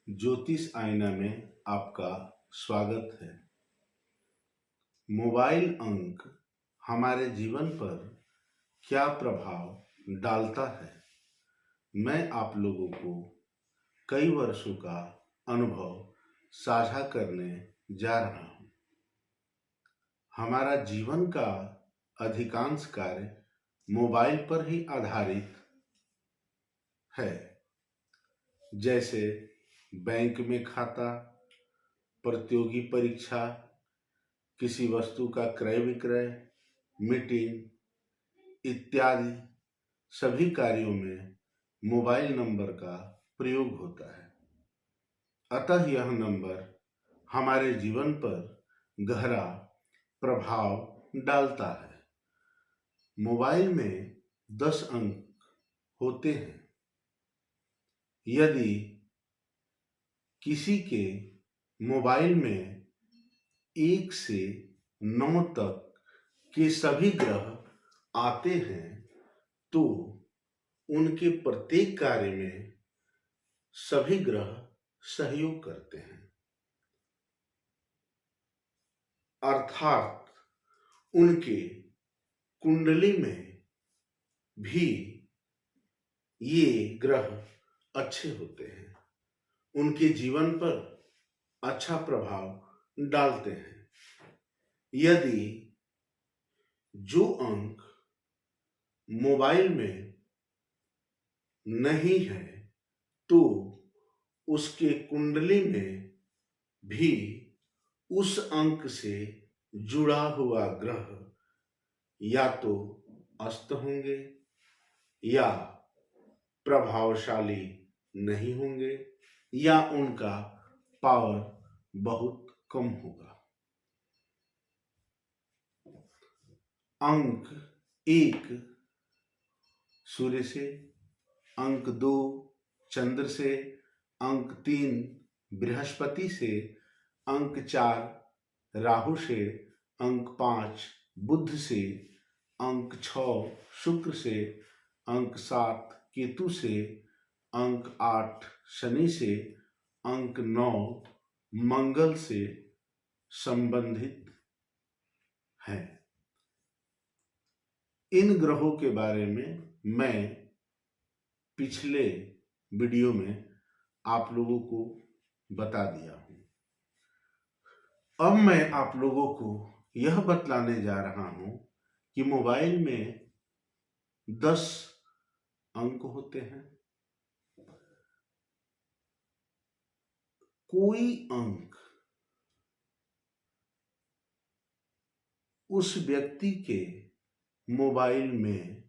ज्योतिष आईना में आपका स्वागत है। मोबाइल अंक हमारे जीवन पर क्या प्रभाव डालता है, मैं आप लोगों को कई वर्षों का अनुभव साझा करने जा रहा हूँ। हमारा जीवन का अधिकांश कार्य मोबाइल पर ही आधारित है, जैसे बैंक में खाता, प्रतियोगी परीक्षा, किसी वस्तु का क्रय विक्रय, मीटिंग इत्यादि सभी कार्यों में मोबाइल नंबर का प्रयोग होता है। अतः यह नंबर हमारे जीवन पर गहरा प्रभाव डालता है। मोबाइल में 10 अंक होते हैं। यदि किसी के मोबाइल में 1 से 9 तक के सभी ग्रह आते हैं तो उनके प्रत्येक कार्य में सभी ग्रह सहयोग करते हैं, अर्थात उनके कुंडली में भी ये ग्रह अच्छे होते हैं, उनके जीवन पर अच्छा प्रभाव डालते हैं। यदि जो अंक मोबाइल में नहीं है तो उसके कुंडली में भी उस अंक से जुड़ा हुआ ग्रह या तो अस्त होंगे या प्रभावशाली नहीं होंगे या उनका पावर बहुत कम होगा। अंक 1 सूर्य से, अंक 2 चंद्र से, अंक 3 बृहस्पति से, अंक 4 राहु से, अंक 5 बुध से, अंक 6 शुक्र से, अंक 7 केतु से, अंक 8 शनि से, अंक 9 मंगल से संबंधित है। इन ग्रहों के बारे में मैं पिछले वीडियो में आप लोगों को बता दिया हूं। अब मैं आप लोगों को यह बतलाने जा रहा हूं कि मोबाइल में 10 अंक होते हैं। कोई अंक उस व्यक्ति के मोबाइल में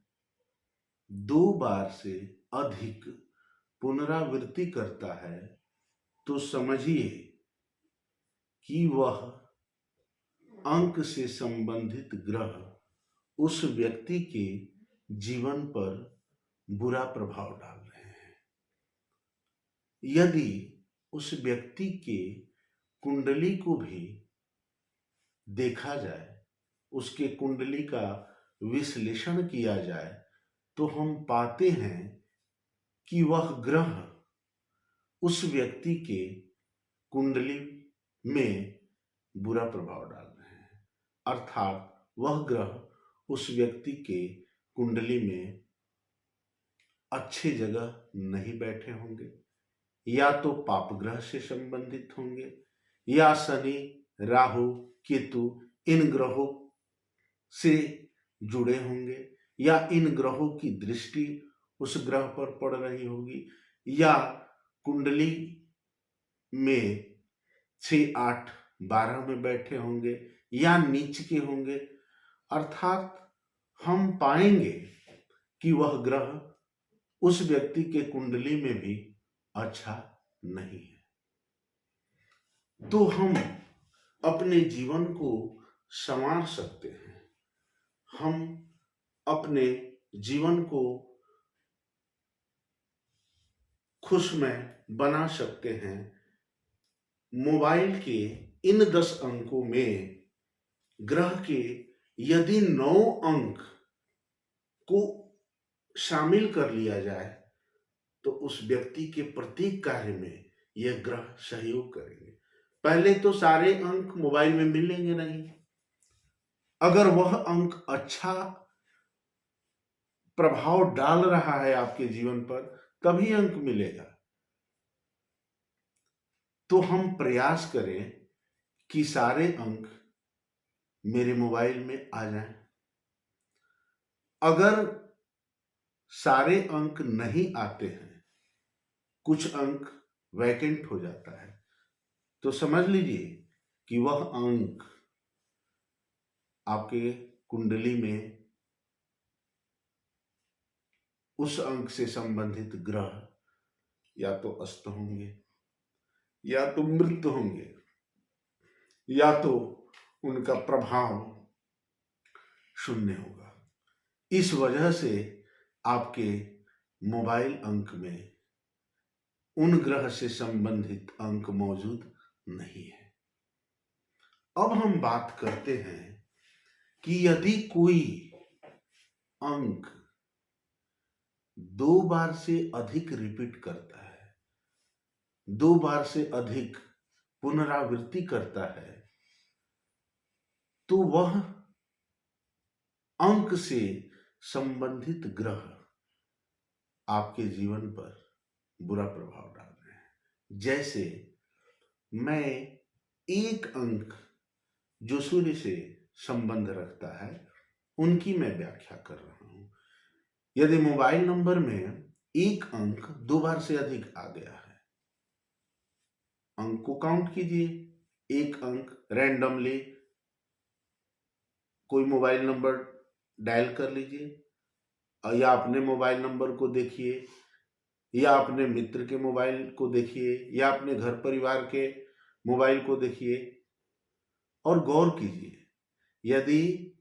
2 बार से अधिक पुनरावृत्ति करता है तो समझिए कि वह अंक से संबंधित ग्रह उस व्यक्ति के जीवन पर बुरा प्रभाव डाल रहे हैं। यदि उस व्यक्ति के कुंडली को भी देखा जाए, उसके कुंडली का विश्लेषण किया जाए तो हम पाते हैं कि वह ग्रह उस व्यक्ति के कुंडली में बुरा प्रभाव डाल रहे हैं, अर्थात वह ग्रह उस व्यक्ति के कुंडली में अच्छे जगह नहीं बैठे होंगे, या तो पाप ग्रह से संबंधित होंगे या शनि राहु केतु इन ग्रहों से जुड़े होंगे, या इन ग्रहों की दृष्टि उस ग्रह पर पड़ रही होगी, या कुंडली में 6 8 12 में बैठे होंगे या नीच के होंगे। अर्थात हम पाएंगे कि वह ग्रह उस व्यक्ति के कुंडली में भी अच्छा नहीं है। तो हम अपने जीवन को संवार सकते हैं, हम अपने जीवन को खुशमय बना सकते हैं। मोबाइल के इन 10 अंकों में ग्रह के यदि 9 अंक को शामिल कर लिया जाए तो उस व्यक्ति के प्रत्येक कार्य में यह ग्रह सहयोग करेंगे। पहले तो सारे अंक मोबाइल में मिलेंगे नहीं, अगर वह अंक अच्छा प्रभाव डाल रहा है आपके जीवन पर तभी अंक मिलेगा। तो हम प्रयास करें कि सारे अंक मेरे मोबाइल में आ जाएं। अगर सारे अंक नहीं आते हैं, कुछ अंक वैकेंट हो जाता है, तो समझ लीजिए कि वह अंक आपके कुंडली में उस अंक से संबंधित ग्रह या तो अस्त होंगे, या तो मृत होंगे, या तो उनका प्रभाव शून्य होगा। इस वजह से आपके मोबाइल अंक में उन ग्रह से संबंधित अंक मौजूद नहीं है। अब हम बात करते हैं कि यदि कोई अंक 2 बार से अधिक रिपीट करता है, 2 बार से अधिक पुनरावृत्ति करता है, तो वह अंक से संबंधित ग्रह आपके जीवन पर बुरा प्रभाव डाल रहे हैं। जैसे मैं एक अंक जो सूर्य से संबंध रखता है उनकी मैं व्याख्या कर रहा हूं। यदि मोबाइल नंबर में एक अंक 2 बार से अधिक आ गया है, अंक को काउंट कीजिए। एक अंक रैंडमली कोई मोबाइल नंबर डायल कर लीजिए, या अपने मोबाइल नंबर को देखिए, या अपने मित्र के मोबाइल को देखिए, या अपने घर परिवार के मोबाइल को देखिए और गौर कीजिए। यदि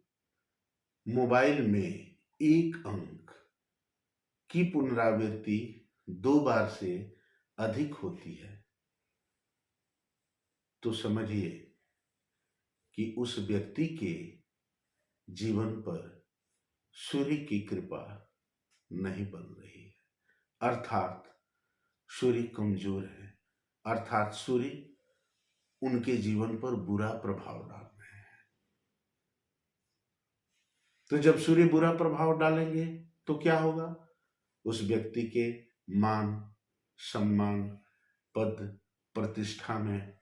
मोबाइल में एक अंक की पुनरावृत्ति 2 बार से अधिक होती है, तो समझिए कि उस व्यक्ति के जीवन पर सूर्य की कृपा नहीं बन रही है, अर्थात सूर्य कमजोर है, अर्थात सूर्य उनके जीवन पर बुरा प्रभाव डाल रहे हैं। तो जब सूर्य बुरा प्रभाव डालेंगे तो क्या होगा? उस व्यक्ति के मान, सम्मान, पद, प्रतिष्ठा में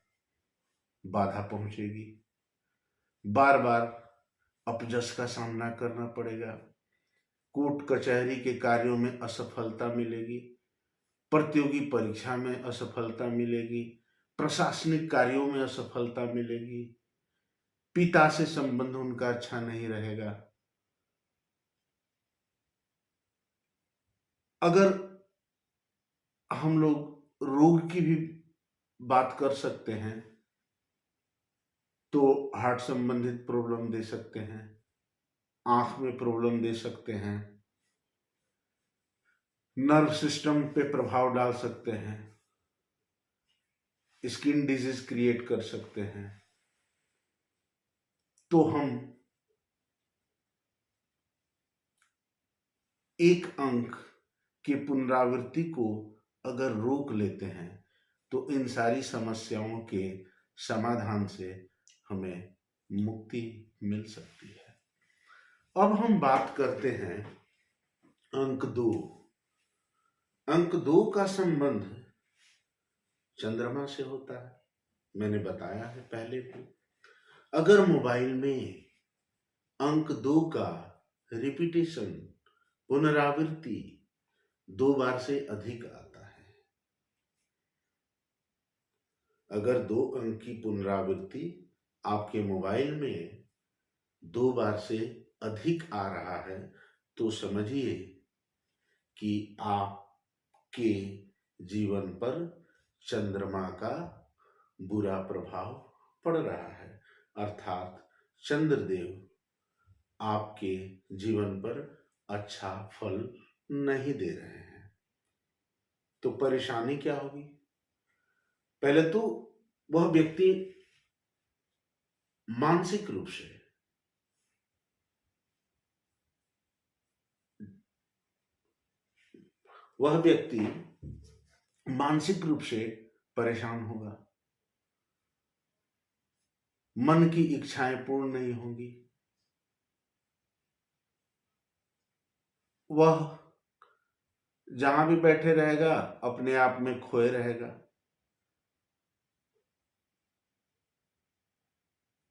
बाधा पहुंचेगी, बार बार अपजस का सामना करना पड़ेगा, कोर्ट कचहरी के कार्यों में असफलता मिलेगी, प्रतियोगी परीक्षा में असफलता मिलेगी, प्रशासनिक कार्यों में असफलता मिलेगी, पिता से संबंध उनका अच्छा नहीं रहेगा। अगर हम लोग रोग की भी बात कर सकते हैं तो हार्ट संबंधित प्रॉब्लम दे सकते हैं, आंख में प्रॉब्लम दे सकते हैं, नर्व सिस्टम पे प्रभाव डाल सकते हैं, स्किन डिजीज क्रिएट कर सकते हैं। तो हम एक अंक की पुनरावृत्ति को अगर रोक लेते हैं तो इन सारी समस्याओं के समाधान से हमें मुक्ति मिल सकती है। अब हम बात करते हैं अंक 2। अंक 2 का संबंध चंद्रमा से होता है, मैंने बताया है पहले भी। अगर मोबाइल में अंक 2 का रिपीटेशन, पुनरावृत्ति 2 बार से अधिक आता है, अगर 2 अंक की पुनरावृत्ति आपके मोबाइल में 2 बार से अधिक आ रहा है, तो समझिए कि आपके जीवन पर चंद्रमा का बुरा प्रभाव पड़ रहा है, अर्थात चंद्रदेव आपके जीवन पर अच्छा फल नहीं दे रहे हैं। तो परेशानी क्या होगी? पहले तो वह व्यक्ति मानसिक रूप से मानसिक रूप से परेशान होगा, मन की इच्छाएं पूर्ण नहीं होंगी, वह जहां भी बैठे रहेगा अपने आप में खोए रहेगा,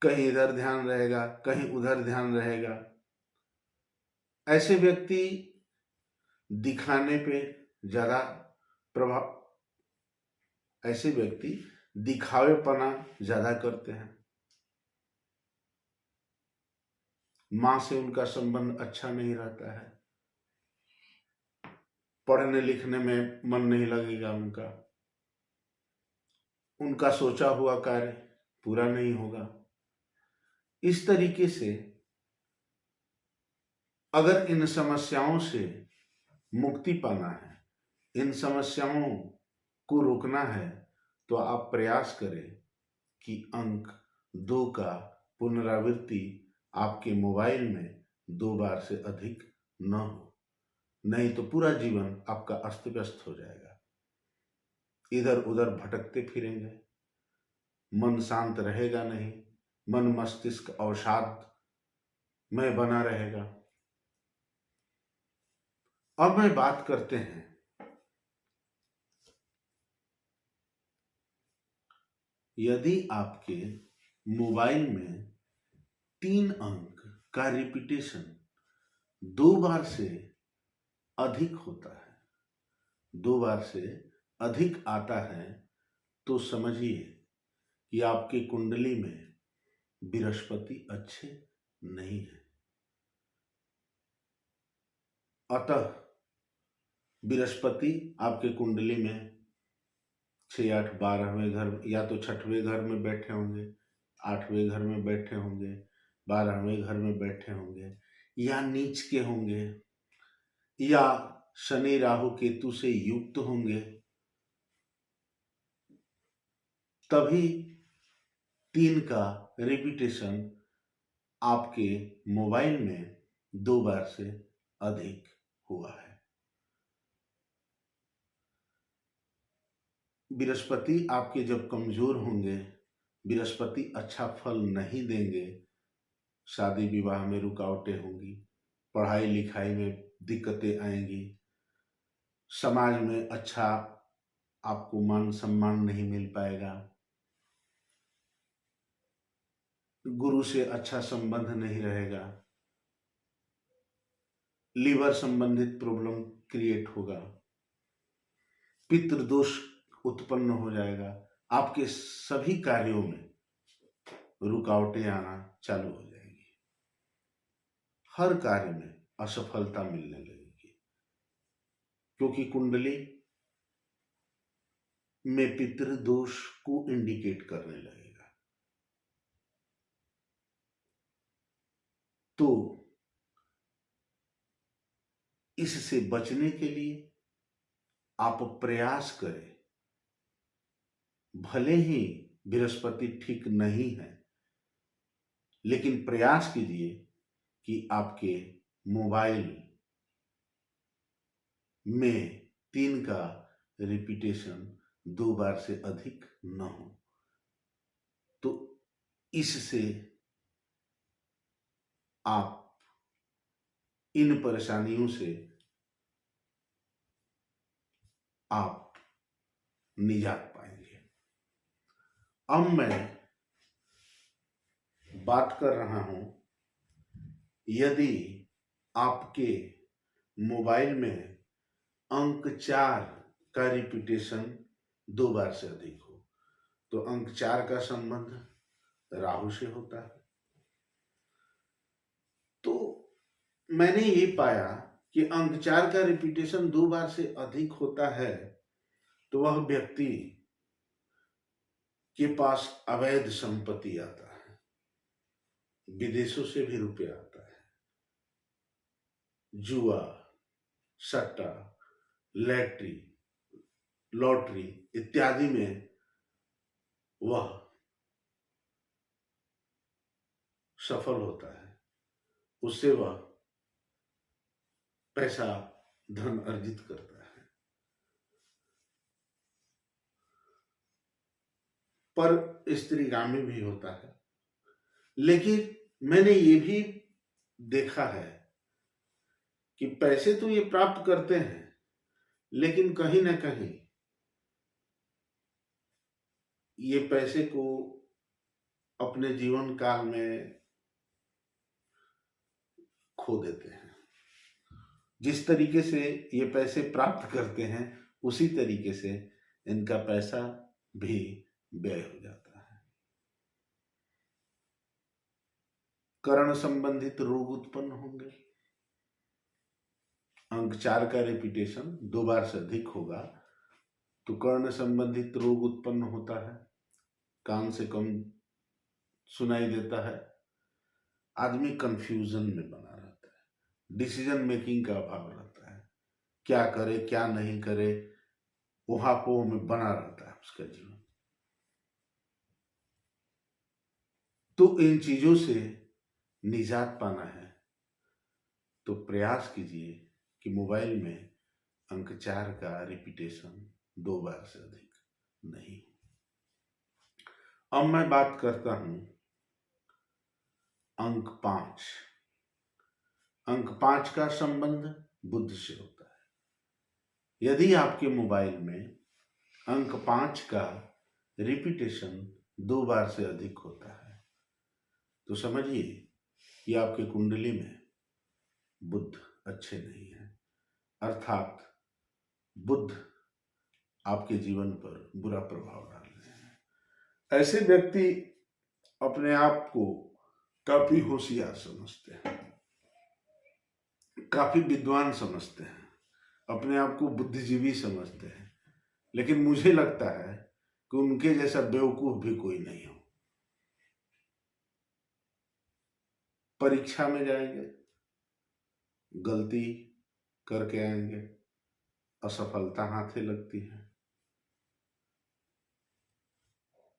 कहीं इधर ध्यान रहेगा, कहीं उधर ध्यान रहेगा। ऐसे व्यक्ति दिखाने पे ज्यादा प्रभाव ऐसे व्यक्ति दिखावेपना ज्यादा करते हैं। मां से उनका संबंध अच्छा नहीं रहता है, पढ़ने लिखने में मन नहीं लगेगा उनका सोचा हुआ कार्य पूरा नहीं होगा। इस तरीके से अगर इन समस्याओं से मुक्ति पाना है, इन समस्याओं को रोकना है, तो आप प्रयास करें कि अंक 2 का पुनरावृत्ति आपके मोबाइल में 2 बार से अधिक न हो, नहीं तो पूरा जीवन आपका अस्त व्यस्त हो जाएगा। इधर उधर भटकते फिरेंगे, मन शांत रहेगा नहीं, मन मस्तिष्क अवसाद में बना रहेगा। अब मैं बात करते हैं यदि आपके मोबाइल में 3 अंक का रिपीटेशन 2 बार से अधिक होता है, 2 बार से अधिक आता है, तो समझिए कि आपकी कुंडली में बृहस्पति अच्छे नहीं है। अतः बृहस्पति आपके कुंडली में 6, 8, 12वें घर या तो 6वें घर में बैठे होंगे, 8वें घर में बैठे होंगे, 12वें घर में बैठे होंगे, या नीच के होंगे, या शनि राहु केतु से युक्त होंगे, तभी 3 का रिपीटेशन आपके मोबाइल में 2 बार से अधिक हुआ है। बृहस्पति आपके जब कमजोर होंगे, बृहस्पति अच्छा फल नहीं देंगे, शादी विवाह में रुकावटें होंगी, पढ़ाई लिखाई में दिक्कतें आएंगी, समाज में अच्छा आपको मान सम्मान नहीं मिल पाएगा, गुरु से अच्छा संबंध नहीं रहेगा, लीवर संबंधित प्रॉब्लम क्रिएट होगा, पितृदोष उत्पन्न हो जाएगा, आपके सभी कार्यों में रुकावटें आना चालू हो जाएगी, हर कार्य में असफलता मिलने लगेगी, क्योंकि कुंडली में पितृदोष को इंडिकेट करने लगेगा। तो इससे बचने के लिए आप प्रयास करें, भले ही बृहस्पति ठीक नहीं है, लेकिन प्रयास कीजिए कि आपके मोबाइल में 3 का रिपीटेशन 2 बार से अधिक न हो, तो इससे आप इन परेशानियों से आप निजात पाएंगे। अब मैं बात कर रहा हूं, यदि आपके मोबाइल में अंक 4 का रिपीटेशन 2 बार से अधिक हो, तो अंक 4 का संबंध राहु से होता है। तो मैंने ये पाया कि अंक 4 का रिपीटेशन 2 बार से अधिक होता है, तो वह व्यक्ति के पास अवैध संपत्ति आता है, विदेशों से भी रुपया आता है, जुआ, सट्टा, लॉटरी इत्यादि में वह सफल होता है, उससे वह पैसा धन अर्जित करता है। पर स्त्रीगामी भी होता है। लेकिन मैंने ये भी देखा है कि पैसे तो ये प्राप्त करते हैं, लेकिन कहीं ना कहीं ये पैसे को अपने जीवन काल में खो देते हैं। जिस तरीके से ये पैसे प्राप्त करते हैं, उसी तरीके से इनका पैसा भी व्यय हो जाता है। कर्ण संबंधित रोग उत्पन्न होंगे। अंक 4 का रिपीटेशन 2 बार से अधिक होगा तो कर्ण संबंधित रोग उत्पन्न होता है। कान से कम सुनाई देता है। आदमी कंफ्यूजन में बना रहता है। डिसीजन मेकिंग का अभाव रहता है। क्या करे क्या नहीं करे, ऊहापोह में बना रहता है उसका जीवन। तो इन चीजों से निजात पाना है तो प्रयास कीजिए कि मोबाइल में अंक 4 का रिपीटेशन 2 बार से अधिक नहीं हो। अब मैं बात करता हूं अंक 5। अंक 5 का संबंध बुद्ध से होता है। यदि आपके मोबाइल में अंक 5 का रिपीटेशन 2 बार से अधिक होता है तो समझिए कि आपके कुंडली में बुद्ध अच्छे नहीं है, अर्थात बुद्ध आपके जीवन पर बुरा प्रभाव डाल रहे हैं। ऐसे व्यक्ति अपने आप को काफी होशियार समझते हैं, काफी विद्वान समझते हैं, अपने आप को बुद्धिजीवी समझते हैं, लेकिन मुझे लगता है कि उनके जैसा बेवकूफ भी कोई नहीं हो। परीक्षा में जाएंगे, गलती करके आएंगे, असफलता हाथे लगती है।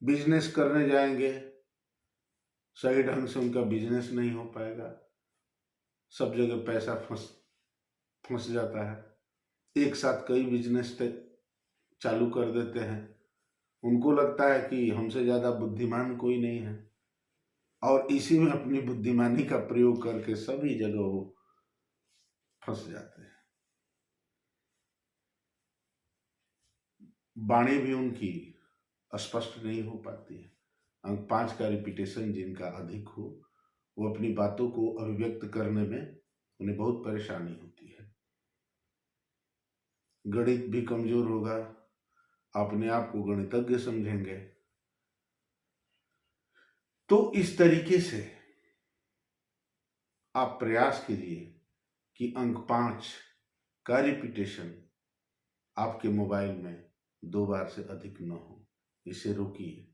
बिजनेस करने जाएंगे, सही ढंग से उनका बिजनेस नहीं हो पाएगा, सब जगह पैसा फंस जाता है। एक साथ कई बिजनेस चालू कर देते हैं। उनको लगता है कि हमसे ज्यादा बुद्धिमान कोई नहीं है और इसी में अपनी बुद्धिमानी का प्रयोग करके सभी जगह वो फंस जाते हैं। वाणी भी उनकी स्पष्ट नहीं हो पाती है। अंक 5 का रिपीटेशन जिनका अधिक हो वो अपनी बातों को अभिव्यक्त करने में उन्हें बहुत परेशानी होती है। गणित भी कमजोर होगा, अपने आप को गणितज्ञ समझेंगे। तो इस तरीके से आप प्रयास कीजिए कि अंक 5 का रिपीटेशन आपके मोबाइल में 2 बार से अधिक न हो। इसे रोकिए,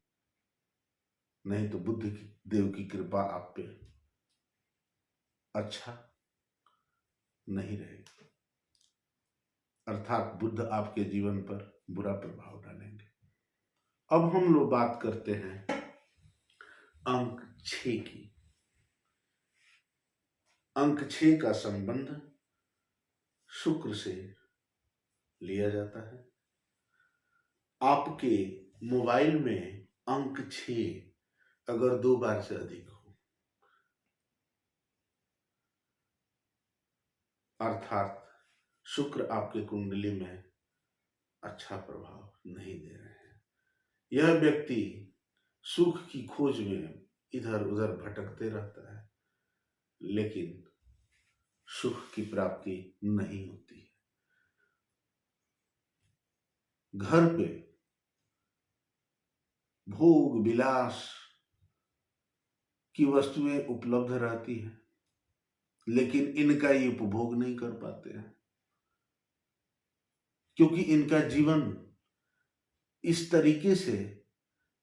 नहीं तो बुद्ध देव की कृपा आप पे अच्छा नहीं रहेगी, अर्थात बुद्ध आपके जीवन पर बुरा प्रभाव डालेंगे। अब हम लोग बात करते हैं अंक 6 की। अंक 6 का संबंध शुक्र से लिया जाता है। आपके मोबाइल में अंक 6 अगर 2 बार से अधिक हो, अर्थात शुक्र आपके कुंडली में अच्छा प्रभाव नहीं दे रहे हैं, यह व्यक्ति सुख की खोज में इधर उधर भटकते रहता है, लेकिन सुख की प्राप्ति नहीं होती है। घर पे भोग विलास की वस्तुएं उपलब्ध रहती हैं, लेकिन इनका ये उपभोग नहीं कर पाते हैं, क्योंकि इनका जीवन इस तरीके से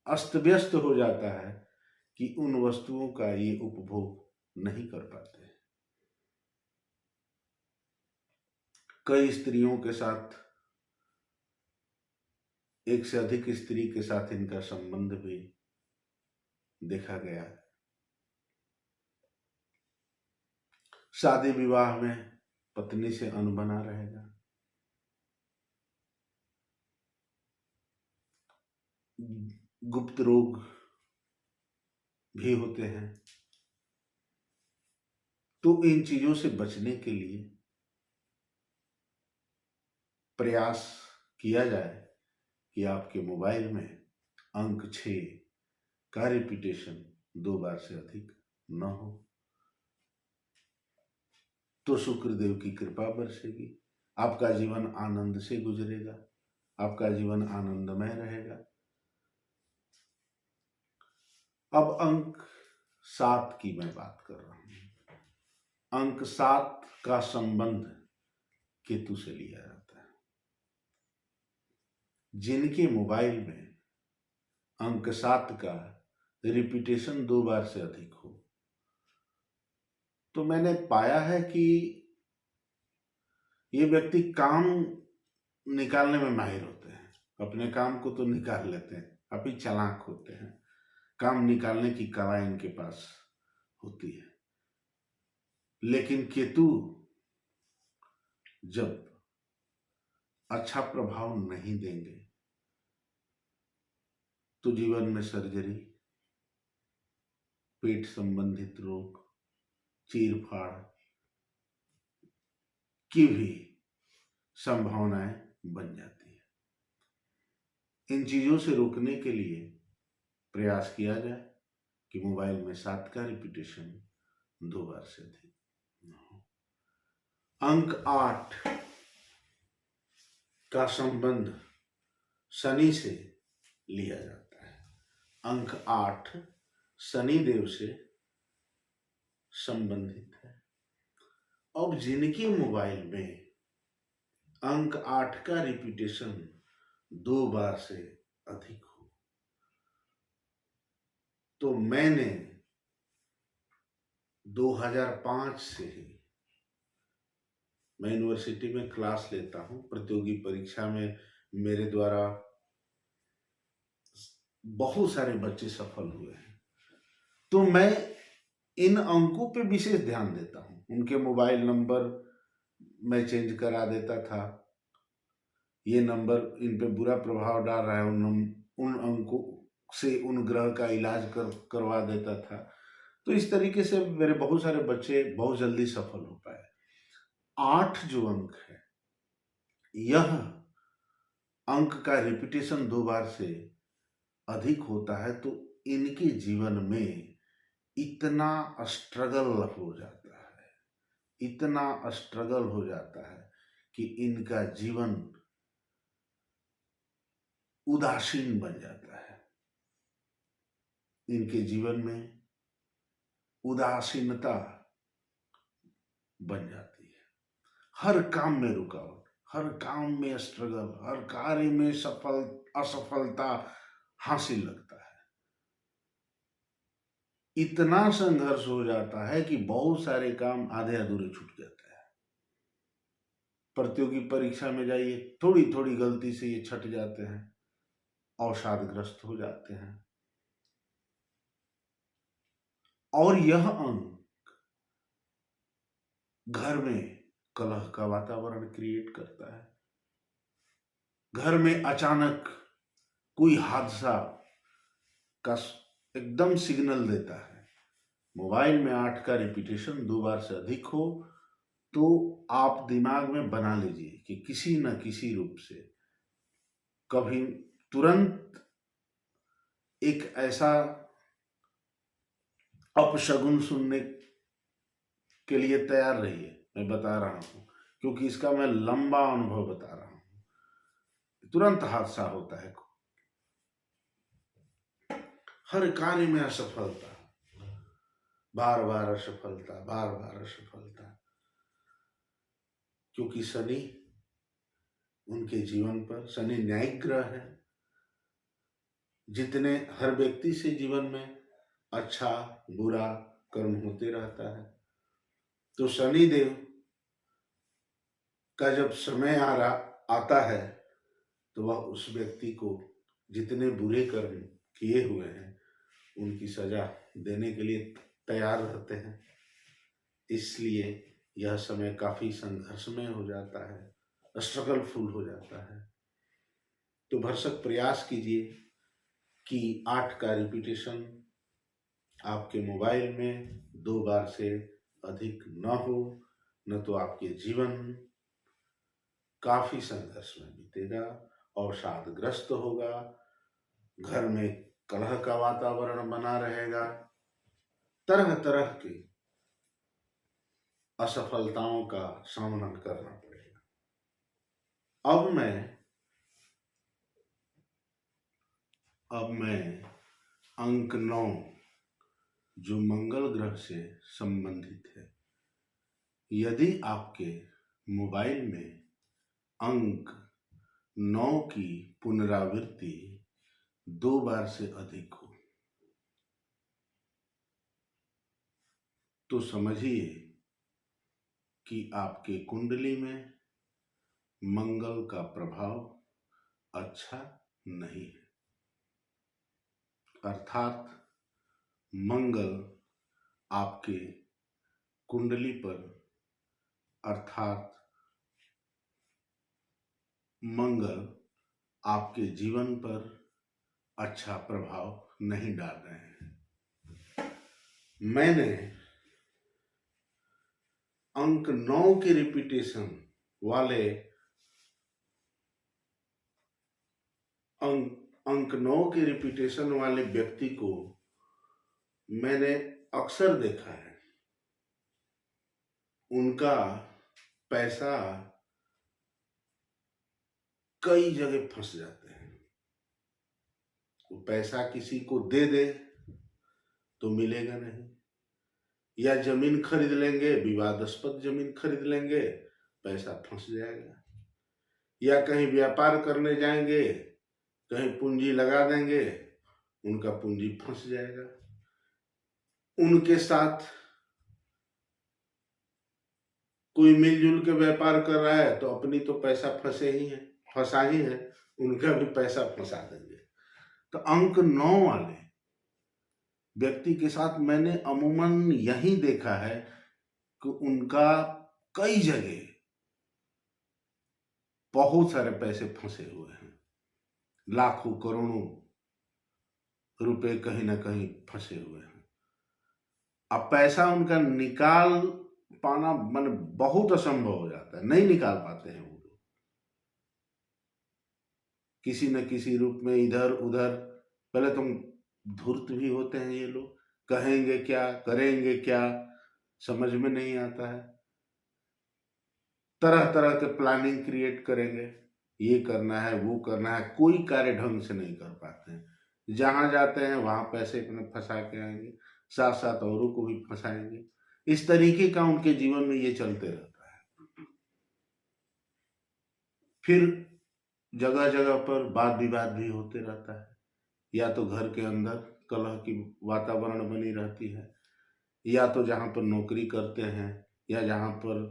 अस्त व्यस्त हो जाता है कि उन वस्तुओं का ये उपभोग नहीं कर पाते हैं। कई स्त्रियों के साथ, एक से अधिक स्त्री के साथ इनका संबंध भी देखा गया है। शादी विवाह में पत्नी से अनबना रहेगा। गुप्त रोग भी होते हैं। तो इन चीजों से बचने के लिए प्रयास किया जाए कि आपके मोबाइल में अंक 6 का रिपीटेशन 2 बार से अधिक न हो, तो शुक्रदेव की कृपा बरसेगी, आपका जीवन आनंद से गुजरेगा, आपका जीवन आनंदमय रहेगा। अब अंक 7 की मैं बात कर रहा हूं। अंक 7 का संबंध केतु से लिया जाता है। जिनके मोबाइल में अंक 7 का रिपीटेशन 2 बार से अधिक हो, तो मैंने पाया है कि ये व्यक्ति काम निकालने में माहिर होते हैं, अपने काम को तो निकाल लेते हैं, काफी चालाक होते हैं, काम निकालने की कला इनके पास होती है। लेकिन केतु जब अच्छा प्रभाव नहीं देंगे तो जीवन में सर्जरी, पेट संबंधित रोग, चीरफाड़ की भी संभावनाएं बन जाती है। इन चीजों से रोकने के लिए प्रयास किया जाए कि मोबाइल में 7 का रिपीटेशन 2 बार से अधिक न हो। अंक 8 का संबंध शनि से लिया जाता है। अंक 8 शनि देव से संबंधित है। अब जिनके मोबाइल में अंक 8 का रिपीटेशन 2 बार से अधिक हो, तो मैंने 2005 से ही मैं यूनिवर्सिटी में क्लास लेता हूं, प्रतियोगी परीक्षा में मेरे द्वारा बहुत सारे बच्चे सफल हुए हैं, तो मैं इन अंकों पे विशेष ध्यान देता हूं। उनके मोबाइल नंबर मैं चेंज करा देता था, ये नंबर इन पे बुरा प्रभाव डाल रहा है, उन अंकों से उन ग्रह का इलाज करवा देता था। तो इस तरीके से मेरे बहुत सारे बच्चे बहुत जल्दी सफल हो पाए। 8 जो अंक है, यह अंक का रिपीटेशन 2 बार से अधिक होता है, तो इनके जीवन में इतना स्ट्रगल हो जाता है, इतना स्ट्रगल हो जाता है कि इनका जीवन उदासीन बन जाता है। इनके जीवन में उदासीनता बन जाती है, हर काम में रुकावट, हर काम में स्ट्रगल, हर कार्य में असफलता हासिल लगता है। इतना संघर्ष हो जाता है कि बहुत सारे काम आधे अधूरे छूट जाते हैं। प्रतियोगी परीक्षा में जाइए, थोड़ी थोड़ी गलती से ये छट जाते हैं, अवसादग्रस्त हो जाते हैं। और यह अंक घर में कलह का वातावरण क्रिएट करता है। घर में अचानक कोई हादसा का एकदम सिग्नल देता है। मोबाइल में 8 का रिपीटेशन 2 बार से अधिक हो, तो आप दिमाग में बना लीजिए कि किसी न किसी रूप से कभी तुरंत एक ऐसा अपशगुन सुनने के लिए तैयार रहिए। मैं बता रहा हूं क्योंकि इसका मैं लंबा अनुभव बता रहा हूं। तुरंत हादसा होता है, हर कार्य में असफलता, बार बार असफलता, बार बार असफलता, क्योंकि शनि उनके जीवन पर, शनि न्यायिक ग्रह है। जितने हर व्यक्ति से जीवन में अच्छा बुरा कर्म होते रहता है, तो शनि देव का जब समय आता है, तो वह उस व्यक्ति को जितने बुरे कर्म किए हुए हैं उनकी सजा देने के लिए तैयार रहते हैं। इसलिए यह समय काफी संघर्षमय हो जाता है, स्ट्रगलफुल हो जाता है। तो भरसक प्रयास कीजिए कि 8 का रिपीटेशन आपके मोबाइल में 2 बार से अधिक न हो, न तो आपके जीवन काफी संघर्ष में बीतेगा, अवसादग्रस्त होगा, घर में कलह का वातावरण बना रहेगा, तरह तरह की असफलताओं का सामना करना पड़ेगा। अब मैं अंक 9 जो मंगल ग्रह से संबंधित है, यदि आपके मोबाइल में अंक 9 की पुनरावृत्ति 2 बार से अधिक हो तो समझिए कि आपके कुंडली में मंगल का प्रभाव अच्छा नहीं है, अर्थात मंगल आपके कुंडली पर अर्थात मंगल आपके जीवन पर अच्छा प्रभाव नहीं डाल रहे हैं। मैंने अंक 9 के रिपीटेशन वाले अंक 9 के रिपीटेशन वाले व्यक्ति को मैंने अक्सर देखा है, उनका पैसा कई जगह फंस जाते हैं। वो पैसा किसी को दे दे तो मिलेगा नहीं, या जमीन खरीद लेंगे, विवादास्पद जमीन खरीद लेंगे, पैसा फंस जाएगा, या कहीं व्यापार करने जाएंगे, कहीं पूंजी लगा देंगे, उनका पूंजी फंस जाएगा। उनके साथ कोई मिलजुल के व्यापार कर रहा है तो अपनी तो पैसा फंसा ही है, उनका भी पैसा फंसा देंगे। तो अंक 9 वाले व्यक्ति के साथ मैंने अमूमन यही देखा है कि उनका कई जगह बहुत सारे पैसे फंसे हुए हैं, लाखों करोड़ों रुपए कहीं ना कहीं फंसे हुए हैं। अब पैसा उनका निकाल पाना मन बहुत असंभव हो जाता है, नहीं निकाल पाते हैं वो लोग, किसी न किसी रूप में इधर उधर। पहले तो धूर्त भी होते हैं ये लोग, कहेंगे क्या करेंगे क्या समझ में नहीं आता है, तरह तरह के प्लानिंग क्रिएट करेंगे, ये करना है वो करना है, कोई कार्य ढंग से नहीं कर पाते हैं। जहां जाते हैं वहां पैसे अपने फंसा के आएंगे, साथ साथ औरों को भी फंसाएंगे। इस तरीके का उनके जीवन में ये चलते रहता है। फिर जगह जगह पर वाद विवाद भी होते रहता है, या तो घर के अंदर कलह की वातावरण बनी रहती है, या तो जहां पर नौकरी करते हैं या जहां पर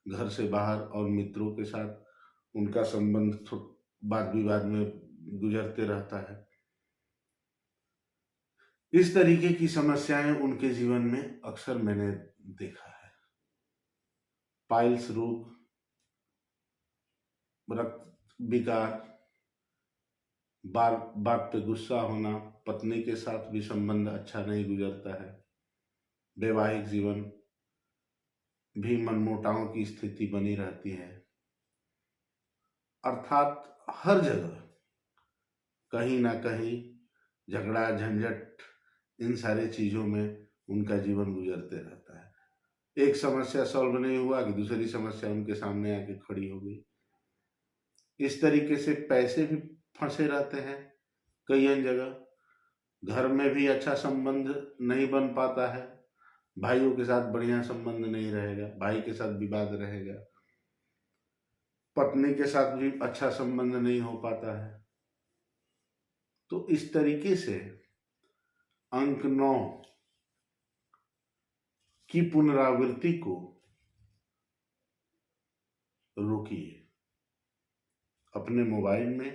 घर से बाहर और मित्रों के साथ उनका संबंध वाद विवाद में गुजरते रहता है। इस तरीके की समस्याएं उनके जीवन में अक्सर मैंने देखा है। पाइल्स रोग, रक्त विकार, बात पे गुस्सा होना, पत्नी के साथ भी संबंध अच्छा नहीं गुजरता है, वैवाहिक जीवन भी मनमुटाव की स्थिति बनी रहती है, अर्थात हर जगह कहीं ना कहीं झगड़ा झंझट, इन सारे चीजों में उनका जीवन गुजरते रहता है। एक समस्या सॉल्व नहीं हुआ कि दूसरी समस्या उनके सामने आके खड़ी हो गई। इस तरीके से पैसे भी फंसे रहते हैं कई जगह। घर में भी अच्छा संबंध नहीं बन पाता है, भाइयों के साथ बढ़िया संबंध नहीं रहेगा, भाई के साथ विवाद रहेगा, पत्नी के साथ भी अच्छा संबंध नहीं हो पाता है। तो इस तरीके से अंक 9 की पुनरावृत्ति को रोकिए। अपने मोबाइल में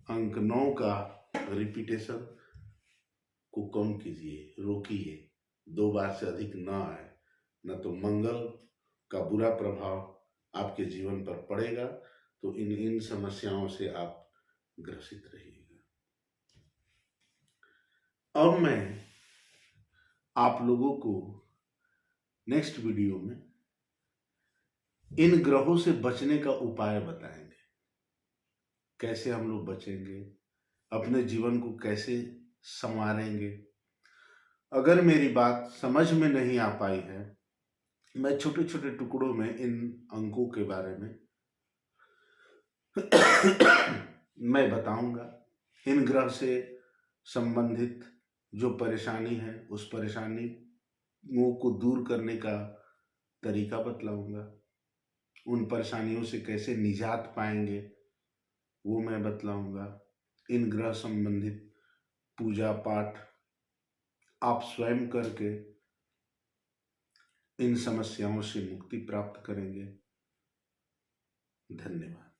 अंक 9 का रिपीटेशन को कम कीजिए, रोकिए, 2 बार से अधिक ना आए, न तो मंगल का बुरा प्रभाव आपके जीवन पर पड़ेगा, तो इन समस्याओं से आप ग्रसित रहिएगा। अब मैं आप लोगों को नेक्स्ट वीडियो में इन ग्रहों से बचने का उपाय बताएंगे। कैसे हम लोग बचेंगे, अपने जीवन को कैसे संवारेंगे। अगर मेरी बात समझ में नहीं आ पाई है, मैं छोटे छोटे टुकड़ों में इन अंकों के बारे में मैं बताऊंगा। इन ग्रह से संबंधित जो परेशानी है, उस परेशानी को दूर करने का तरीका बतलाऊंगा। उन परेशानियों से कैसे निजात पाएंगे वो मैं बतलाऊंगा। इन ग्रह संबंधित पूजा पाठ आप स्वयं करके इन समस्याओं से मुक्ति प्राप्त करेंगे। धन्यवाद।